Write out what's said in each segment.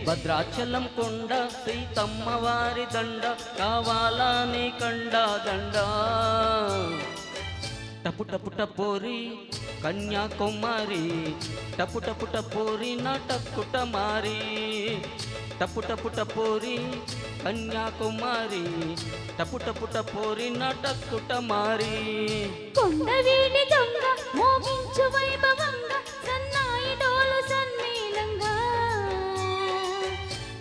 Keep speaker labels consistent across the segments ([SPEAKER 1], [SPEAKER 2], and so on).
[SPEAKER 1] భద్రాచలం కొండ సీతమ్మ వారి దండ కావాలా నీ కండ దండ టపు టపు టపోరి కన్యాకుమారి టపు టపు టపోరి నటక్కుట మారి టపు టపు టపోరి కన్యాకుమారి టపు టపు టపోరి నటక్కుట మారి
[SPEAKER 2] కొండవీడి దొంగ మోగించు వైభవంగా సన్నాయి డోలు సన్మేళంగా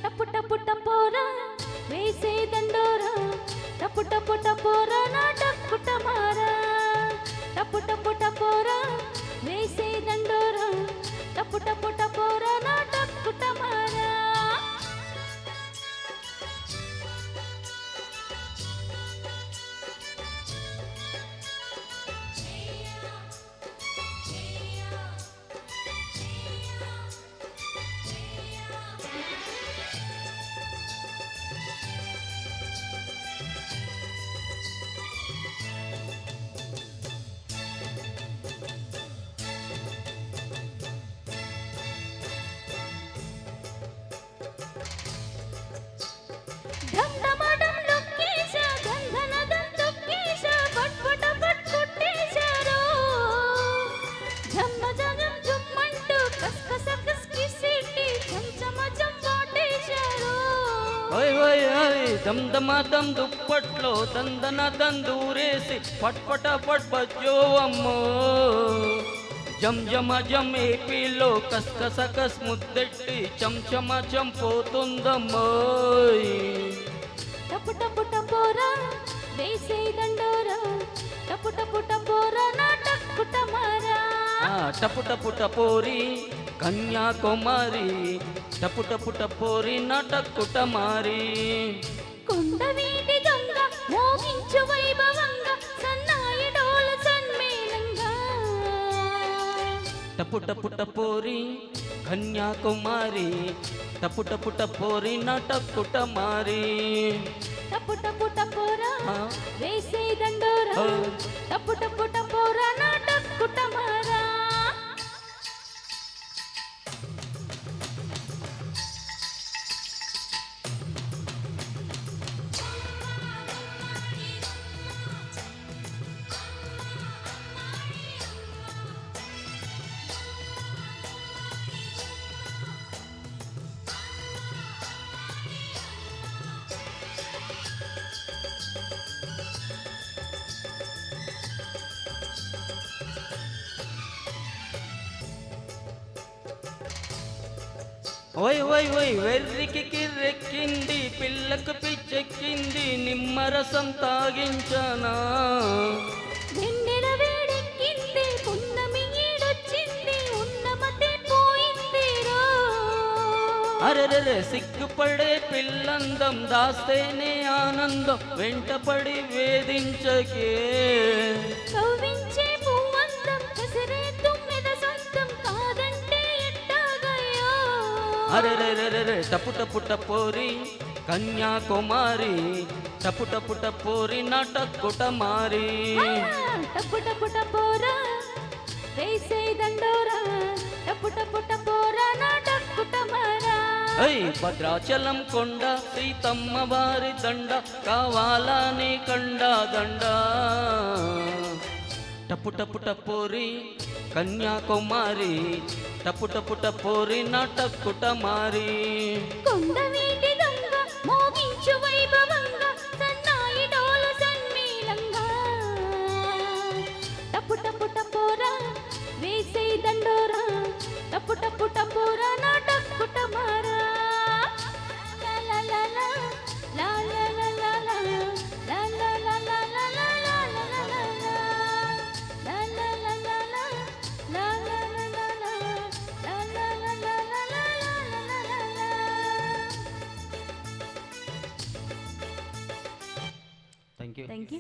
[SPEAKER 2] టపు టపు టపోరా వేసే దండోరా టపు టపు టపోరా నాటక్కుట మారా టపు టపు టపోరా వేసే దండోరా టపు టపు టపోరా నాటక్కుట మారా
[SPEAKER 1] దమ్దమాదం దుప్పట్లో దందన దందూరేసి పట్పట పట్ బజ్జో అమ్మో జం జమ జం ఏపీలో కస్కస కస్ ముద్దెట్టి చంచమ చంపోతుందమ్మో
[SPEAKER 2] టపు టపు టపోరా వేసే దండోరా టపు టపు టపోరా నాటక్కుట మారా
[SPEAKER 1] టపు టపు టపోరి కన్యాకుమారి టపు టపు టపోరి నటక్కుట మారి
[SPEAKER 2] కొండవీటి దొంగ మోగించు వైభవంగా సన్నాయి డోలు సన్మేళంగా
[SPEAKER 1] టపు టపు టపోరి కన్యాకుమారి టపు టపు టపోరి నటక్కుట మారి
[SPEAKER 2] టపు టపు టపోరా వేసే దండోరా టపు టపు టపోరా నాటక్కుట మారా
[SPEAKER 1] ఓయ్ ఓయ్ ఓయ్ వెర్రికి కిర్రెక్కింది పిల్లకు పిచ్చెక్కింది నిమ్మరసం తాగించనా
[SPEAKER 2] వెన్నెల వేడెక్కింది పున్నమి ఈడొచ్చింది ఉన్నమతే పోయిందిరో
[SPEAKER 1] అరెరెరె సిగ్గుపడే పిల్లందం దాస్తేనే ఆనందం వెంటపడి వేధించకే
[SPEAKER 2] కవ్వించే పువ్వందం కసరే తుమ్మెద సొంతం కాదంటే ఎట్టాగయ్యో
[SPEAKER 1] అరెరెరెరె టపు టపు టపోరి కన్యాకుమారి టపు టపు టపోరి నటక్కుట మారి
[SPEAKER 2] టపు టపు టపోరా వేసే దండోరా టపు టపు టపోరా నాటక్కుట మారా
[SPEAKER 1] భద్రాచలం కొండ సీతమ్మ వారి దండ కావాలా నీ కండ దండ టపు టపు టపోరి కన్యాకుమారి టపు టపు టపోరి నటక్కుట మారి
[SPEAKER 2] కొండవీటి దొంగ మోగించు వైభవంగా సన్నాయి డోలు సన్మేళంగా టపు టపు టపోరా వేసే దండోరా టపు టపు టపోరా నాటక్కుట మారా లా లా లా లా లా లా లా లా లా లా లా లా లా లా లా లా లా లా
[SPEAKER 1] యూ
[SPEAKER 2] థ్యాంక్ యూ.